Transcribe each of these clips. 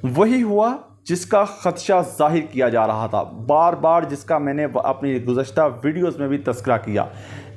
वही हुआ जिसका खदशा जाहिर किया जा रहा था, बार बार जिसका मैंने अपनी गुज़श्ता वीडियोस में भी तस्करा किया।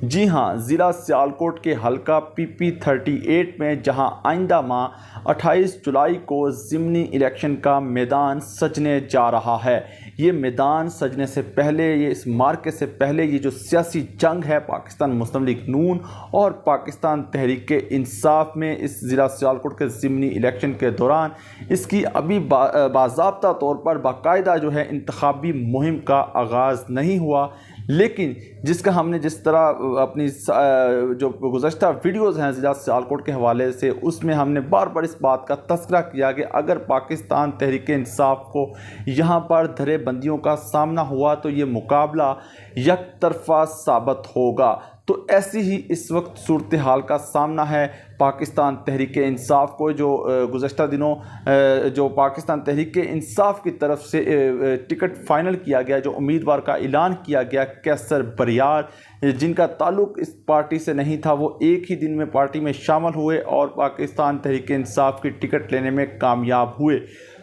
जी हाँ, ज़िला सियालकोट के हलका PP 38 में जहां आइंदा माह 28 जुलाई को ज़िमनी इलेक्शन का मैदान सजने जा रहा है। ये मैदान सजने से पहले, ये इस मार्के से पहले, ये जो सियासी जंग है पाकिस्तान मुस्लिम लीग नून और पाकिस्तान तहरीक इंसाफ में इस ज़िला सियालकोट के ज़िमनी इलेक्शन के दौरान इसकी अभी बाज़ाब्ता तौर पर बाकायदा जो है इंतखाबी मुहिम का आगाज़ नहीं हुआ, लेकिन जिसका हमने जिस तरह अपनी जो गुज़श्ता वीडियोज़ हैं ज़िला सियालकोट के हवाले से, उसमें हमने बार बार इस बात का तस्करा किया कि अगर पाकिस्तान तहरीक इंसाफ को यहाँ पर धरे बंदियों का सामना हुआ तो ये मुकाबला यकतरफा साबित होगा। तो ऐसी ही इस वक्त सूरत हाल का सामना है पाकिस्तान तहरीक इंसाफ को, जो गुज़श्ता दिनों जो पाकिस्तान तहरीक इंसाफ की तरफ से टिकट फाइनल किया गया, जो उम्मीदवार का ऐलान किया गया कैसर बरियार, जिनका ताल्लुक़ इस पार्टी से नहीं था, वो एक ही दिन में पार्टी में शामिल हुए और पाकिस्तान तहरीक इंसाफ की टिकट लेने में कामयाब हुए।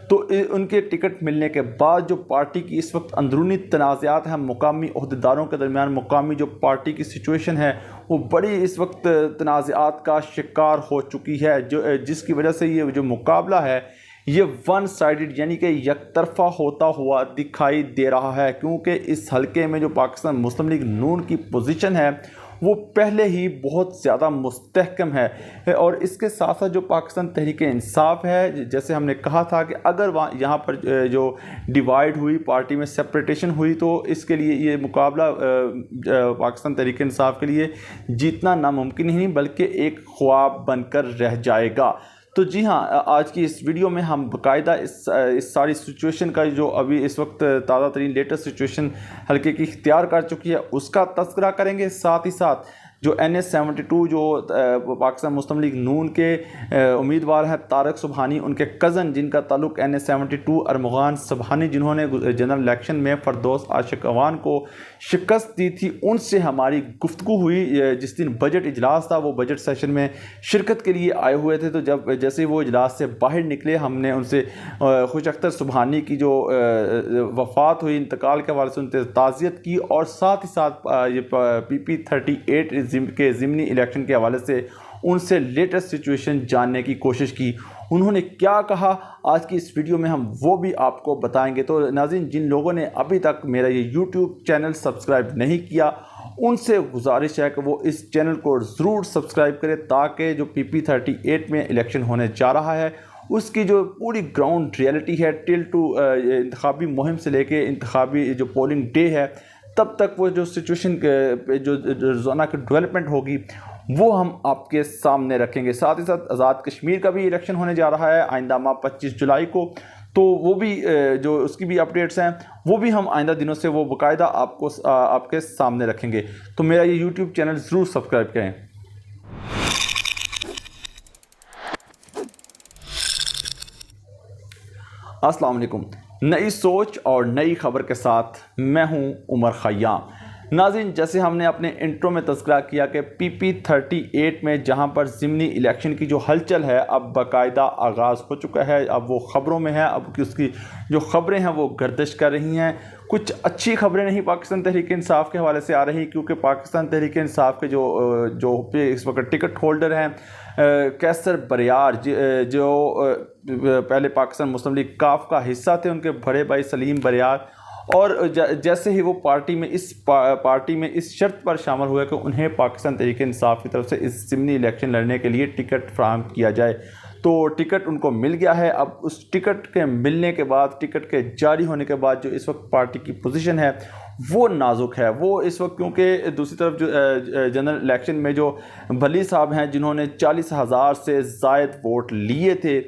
तो उनके टिकट मिलने के बाद जो पार्टी की इस वक्त अंदरूनी तनाज़ात हैं मुकामी ओहदेदारों के दरमियान, मुकामी जो पार्टी की सिचुएशन है वो बड़ी इस वक्त तनाज़ात का शिकार हो चुकी है, जो जिसकी वजह से ये जो मुकाबला है ये वन साइडेड यानी कि यकतरफा होता हुआ दिखाई दे रहा है, क्योंकि इस हलके में जो पाकिस्तान मुस्लिम लीग नून की पोजीशन है वो पहले ही बहुत ज़्यादा मुस्तहकम है। और इसके साथ साथ जो पाकिस्तान तहरीक इंसाफ है, जैसे हमने कहा था कि अगर यहाँ पर जो डिवाइड हुई, पार्टी में सेपरेटेशन हुई, तो इसके लिए ये मुकाबला पाकिस्तान तहरीक इंसाफ के लिए जीतना नामुमकिन ही नहीं बल्कि एक ख्वाब बनकर रह जाएगा। तो जी हाँ, आज की इस वीडियो में हम बाकायदा इस सारी सिचुएशन का जो अभी इस वक्त ताज़ा तरीन लेटेस्ट सिचुएशन हल्के की इख्तियार कर चुकी है उसका तस्करा करेंगे। साथ ही साथ जो NS-72 जो पाकिस्तान मुस्लिम लीग नून के उम्मीदवार हैं तारक सुबहानी, उनके कज़न जिनका ताल्लुक़ NS-72 अरमग़ान सुबहानी, जिन्होंने जनरल इलेक्शन में फरदौस आशिक अवान को शिकस्त दी थी, उनसे हमारी गुफ्तगू हुई। जिस दिन बजट इजलास था, वो बजट सेशन में शिरकत के लिए आए हुए थे, तो जब जैसे वो इजलास से बाहर निकले, हमने उनसे खुश अख्तर सुबहानी की जो वफ़ात हुई, इंतकाल के हवाले से उनसे ताज़ियत की, और साथ ही साथ ये PP 38 के ज़िमनी इलेक्शन के हवाले से उनसे लेटेस्ट सिचुएशन जानने की कोशिश की। उन्होंने क्या कहा आज की इस वीडियो में हम वो भी आपको बताएंगे। तो नाज़रीन, जिन लोगों ने अभी तक मेरा ये YouTube चैनल सब्सक्राइब नहीं किया, उनसे गुजारिश है कि वो इस चैनल को ज़रूर सब्सक्राइब करें, ताकि जो PP 38 में इलेक्शन होने जा रहा है उसकी जो पूरी ग्राउंड रियलिटी है टिल टू इंतखाबी मुहिम से लेके इंतखाबी जो पोलिंग डे है तब तक वो जो सिचुएशन जो रोज़ाना की डेवलपमेंट होगी वो हम आपके सामने रखेंगे। साथ ही साथ आज़ाद कश्मीर का भी इलेक्शन होने जा रहा है आइंदा माह 25 जुलाई को, तो वो भी जो उसकी भी अपडेट्स हैं वो भी हम आइंदा दिनों से वो बाकायदा आपके सामने रखेंगे। तो मेरा ये YouTube चैनल ज़रूर सब्सक्राइब करें। अस्सलाम वालेकुम। नई सोच और नई खबर के साथ मैं हूं उमर खयाम। नाज़रीन, जैसे हमने अपने इंट्रो में तज़किरा किया कि PP 38 में जहां पर ज़िमनी इलेक्शन की जो हलचल है अब बाकायदा आगाज़ हो चुका है, अब वो ख़बरों में है, अब उसकी जो ख़बरें हैं वो गर्दिश कर रही हैं। कुछ अच्छी खबरें नहीं पाकिस्तान तहरीक इंसाफ के हवाले से आ रही, क्योंकि पाकिस्तान तहरीक इंसाफ के जो इस वक्त टिकट होल्डर हैं कैसर बरियार, जो पहले पाकिस्तान मुस्लिम लीग काफ का हिस्सा थे, उनके बड़े भाई सलीम बरियार, और जैसे ही वो पार्टी में इस शर्त पर शामिल हुए कि उन्हें पाकिस्तान तहरीक इंसाफ की तरफ से इस ज़िमनी इलेक्शन लड़ने के लिए टिकट फराहम किया जाए, तो टिकट उनको मिल गया है। अब उस टिकट के मिलने के बाद, टिकट के जारी होने के बाद जो इस वक्त पार्टी की पोजीशन है वो नाजुक है। वो इस वक्त, क्योंकि दूसरी तरफ जो जनरल इलेक्शन में जो भली साहब हैं जिन्होंने 40,000 से ज़ायद वोट लिए थे,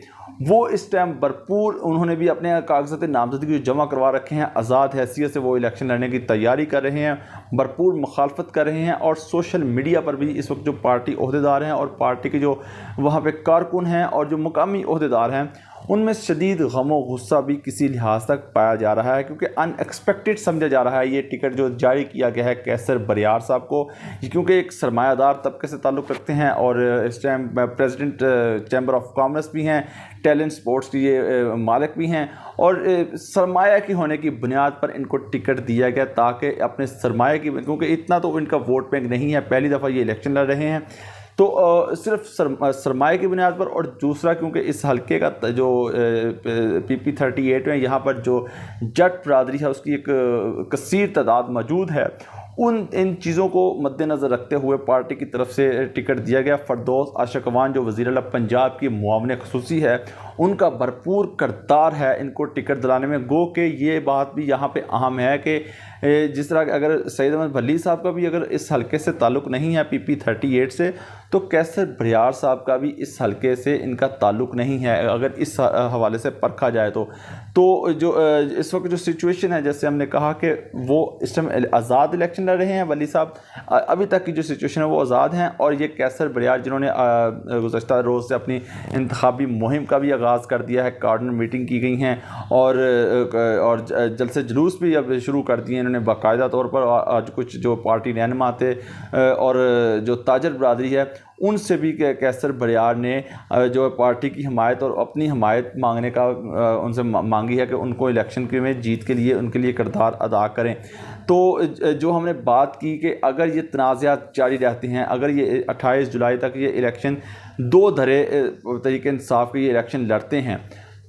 वो इस टाइम भरपूर उन्होंने भी अपने कागजात नामजदगी जमा करवा रखे हैं, आज़ाद हैसियत से वो इलेक्शन लड़ने की तैयारी कर रहे हैं, भरपूर मुखालफत कर रहे हैं। और सोशल मीडिया पर भी इस वक्त जो पार्टी ओहदेदार हैं और पार्टी के जो वहाँ पे कारकुन हैं और जो मुकामी ओहदेदार हैं उनमें शदीद गम और गुस्सा भी किसी लिहाज तक पाया जा रहा है, क्योंकि अनएक्सपेक्टेड समझा जा रहा है ये टिकट जो जारी किया गया है कैसर बरियार साहब को, क्योंकि एक सरमायादार तबके से ताल्लुक़ रखते हैं और इस time president chamber of commerce भी हैं, टैलेंट स्पोर्ट्स के ये मालिक भी हैं, और सरमाया की होने की बुनियाद पर इनको टिकट दिया गया ताकि अपने सरमाया की, क्योंकि इतना तो इनका वोट बैंक नहीं है, पहली दफ़ा ये इलेक्शन लड़ रहे हैं, तो सिर्फ सरमाए की बुनियाद पर, और दूसरा क्योंकि इस हलके का जो PP 38 में यहाँ पर जो जट बरादरी है उसकी एक कसीर तादाद मौजूद है, इन चीज़ों को मद्देनज़र रखते हुए पार्टी की तरफ से टिकट दिया गया। फरदौस आशिक़वान जो वज़ीर आला पंजाब की मुआविन ख़ुसूसी है, उनका भरपूर किरदार है इनको टिकट दिलाने में। गो के ये बात भी यहाँ पे अहम है कि जिस तरह अगर सैयद अहमद भल्ली साहब का भी अगर इस हलके से ताल्लुक़ नहीं है PP 38 से, तो कैसर बरियार साहब का भी इस हलके से इनका ताल्लुक़ नहीं है अगर इस हवाले से परखा जाए तो जो इस वक्त जो सिचुएशन है, जैसे हमने कहा कि वो इस टाइम आज़ाद इलेक्शन लड़ रहे हैं वली साहब, अभी तक की जो सिचुएशन है वो आज़ाद हैं, और ये कैसर बरियार जिन्होंने गुज़श्ता रोज़ से अपनी इंतखाबी मुहिम का भी आगाज़ कर दिया है, कार्डन मीटिंग की गई हैं और जलसे जुलूस भी अब शुरू कर दिए इन्होंने बाकायदा तौर पर। आज कुछ जो पार्टी रहनुमा थे और जो ताजर बरादरी है, उनसे भी कैसर बरियार ने जो पार्टी की हिमायत और अपनी हिमायत मांगने का उनसे मांगी है कि उनको इलेक्शन के में जीत के लिए उनके लिए किरदार अदा करें। तो जो हमने बात की कि अगर ये तनाज़ात जारी रहते हैं, अगर ये 28 जुलाई तक ये इलेक्शन दो धरे तरीके इंसाफ के ये इलेक्शन लड़ते हैं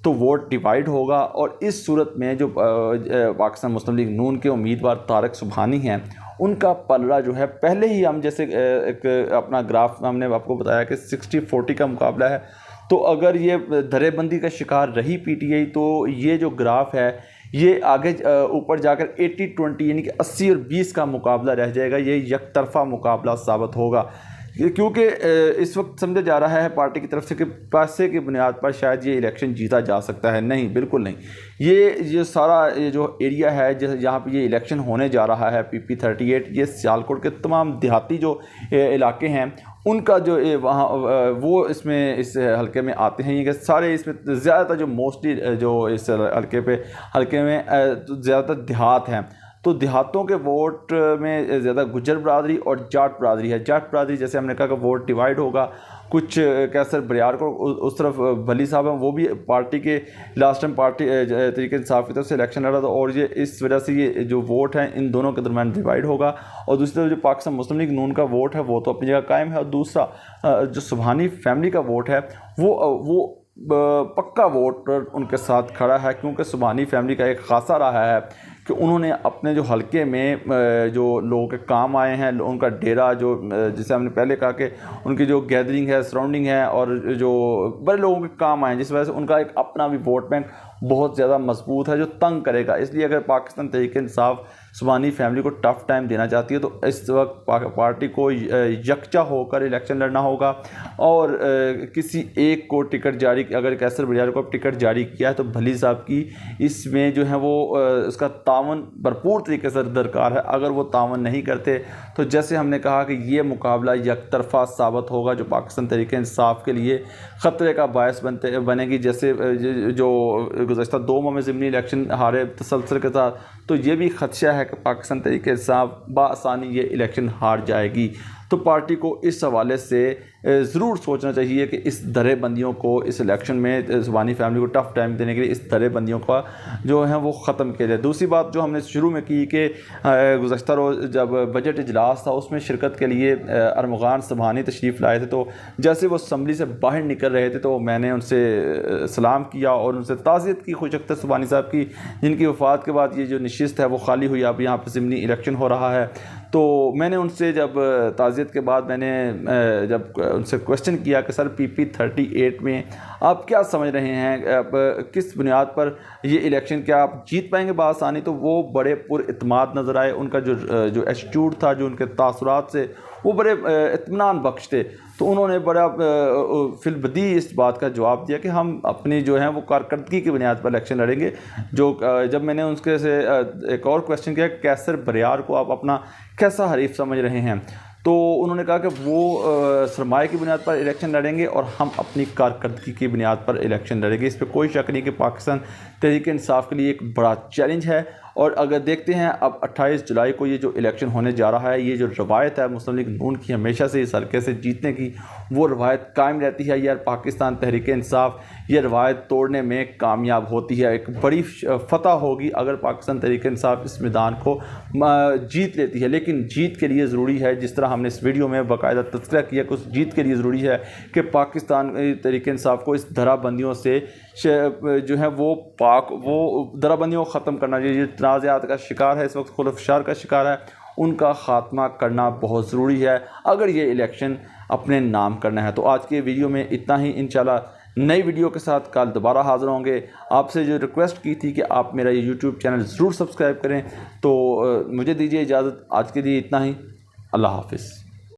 तो वोट डिवाइड होगा, और इस सूरत में जो पाकिस्तान मुस्लिम लीग नून के उम्मीदवार तारिक सुबहानी हैं, उनका पलड़ा जो है पहले ही हम जैसे एक अपना ग्राफ हमने आपको बताया कि 60-40 का मुकाबला है, तो अगर ये धरेबंदी का शिकार रही PTI तो ये जो ग्राफ है ये आगे ऊपर जाकर 80-20 यानी कि 80 और 20 का मुकाबला रह जाएगा। ये यकतरफा मुकाबला साबित होगा, क्योंकि इस वक्त समझा जा रहा है पार्टी की तरफ से कि पैसे की बुनियाद पर शायद ये इलेक्शन जीता जा सकता है। नहीं, बिल्कुल नहीं। ये सारा ये जो एरिया है जहाँ पे ये इलेक्शन होने जा रहा है PP 38, ये सियालकोट के तमाम देहाती जो इलाके हैं उनका जो वहाँ वो इसमें इस हलके में आते हैं। ये सारे इसमें ज़्यादातर जो मोस्टली जो इस हलके में ज़्यादातर देहात हैं, तो देहातों के वोट में ज़्यादा गुज्जर बरादरी और जाट बरादरी है। जाट बरादरी जैसे हमने कहा कि वोट डिवाइड होगा, कुछ कैसर बरियार को उस तरफ भली साहब हैं, वो भी पार्टी के लास्ट टाइम पार्टी तरीके इंसाफ की तरफ से इलेक्शन लड़ा था, और ये इस वजह से ये जो वोट है इन दोनों के दरमियान डिवाइड होगा। और दूसरी तरफ जो पाकिस्तान मुस्लिम लीग नून का वोट है वो तो अपनी जगह कायम है, और दूसरा जो सुबहानी फैमिली का वोट है वो पक्का वोट उनके साथ खड़ा है, क्योंकि सुबहानी फैमिली का एक खासा रहा है कि उन्होंने अपने जो हलके में जो लोगों के काम आए हैं, उनका डेरा जो जैसे हमने पहले कहा कि उनकी जो गैदरिंग है, सराउंडिंग है, और जो बड़े लोगों के काम आए हैं, जिस वजह से उनका एक अपना भी वोट बैंक बहुत ज़्यादा मजबूत है जो तंग करेगा। इसलिए अगर पाकिस्तान तहरीक इंसाफ सुबहानी फैमिली को टफ़ टाइम देना चाहती है तो इस वक्त पार्टी को यकजा होकर इलेक्शन लड़ना होगा, और किसी एक को टिकट जारी, अगर कैसर बरियार को टिकट जारी किया है तो भली साहब की इसमें जो है वो उसका तावन भरपूर तरीके से दरकार है। अगर वो तावन नहीं करते तो जैसे हमने कहा कि ये मुकाबला यकतरफा साबित होगा, जो पाकिस्तान तहरीक इंसाफ के लिए ख़तरे का बायस बनेगी। जैसे जो गुज़श्ता 2 माह में ज़िमनी इलेक्शन हारे तसलसल के साथ, तो ये भी ख़दशा है कि पाकिस्तान तहरीक इंसाफ बआसानी ये इलेक्शन हार जाएगी। तो पार्टी को इस हवाले से ज़रूर सोचना चाहिए कि इस धरेबंदियों को इस इलेक्शन में सुबहानी फैमिली को टफ़ टाइम देने के लिए इस धरेबंदियों का जो है वो ख़त्म किया जाए। दूसरी बात जो हमने शुरू में की कि गुज़श्ता रोज़ जब बजट इजलास था उसमें शिरकत के लिए अरमगान सुबहानी तशरीफ़ लाए थे, तो जैसे वो असम्बली से बाहर निकल रहे थे तो मैंने उनसे सलाम किया और उनसे ताज़ियत की, खुशअख्तर सुबहानी साहब की, जिनकी वफ़ात के बाद ये जो नशिस्त है वो खाली हुई, अब यहाँ पर ज़िमनी इलेक्शन हो रहा है। तो मैंने उनसे जब ताज़ियत के बाद मैंने जब उनसे क्वेश्चन किया कि सर PP 38 में आप क्या समझ रहे हैं, आप किस बुनियाद पर ये इलेक्शन क्या आप जीत पाएंगे बासानी, तो वो बड़े पुरइत्माद नज़र आए। उनका जो एटीट्यूड था, जो उनके तासुरात से वो बड़े इत्मीनान बख्श थे। तो उन्होंने बड़ा फिलबदी इस बात का जवाब दिया कि हम अपनी जो है वो कारकर्दगी की बुनियाद पर इलेक्शन लड़ेंगे। जब मैंने उनके से एक और क्वेश्चन किया कैसर बरियार को आप अपना कैसा हरीफ समझ रहे हैं, तो उन्होंने कहा कि वो सरमाए की बुनियाद पर इलेक्शन लड़ेंगे और हम अपनी कारकर्दगी की बुनियाद पर इलेक्शन लड़ेंगे। इस पर कोई शक नहीं कि पाकिस्तान तहरीक इंसाफ के लिए एक बड़ा चैलेंज है। और अगर देखते हैं अब 28 जुलाई को ये जो इलेक्शन होने जा रहा है, ये जो रवायत है मुस्लिम लीग नून की हमेशा से इस हल्के से जीतने की, वो रवायत कायम रहती है। यार पाकिस्तान तहरीक इंसाफ ये रवायत तोड़ने में कामयाब होती है। एक बड़ी फतह होगी अगर पाकिस्तान तहरीक इंसाफ इस मैदान को जीत लेती है। लेकिन जीत के लिए ज़रूरी है, जिस तरह हमने इस वीडियो में बाकायदा तज़किरा किया कि उस जीत के लिए ज़रूरी है कि पाकिस्तान तहरीक इंसाफ को इस धराबंदियों से जो है वो दराबंदियों को ख़त्म करना चाहिए। तनाज़ात का शिकार है, इस वक्त खुलफशार का शिकार है, उनका ख़ात्मा करना बहुत ज़रूरी है अगर ये इलेक्शन अपने नाम करना है। तो आज के वीडियो में इतना ही। इंशाल्लाह नई वीडियो के साथ कल दोबारा हाज़िर होंगे। आपसे जो रिक्वेस्ट की थी कि आप मेरा ये यूट्यूब चैनल ज़रूर सब्सक्राइब करें, तो मुझे दीजिए इजाज़त। आज के लिए इतना ही। अल्लाह हाफ़िज़।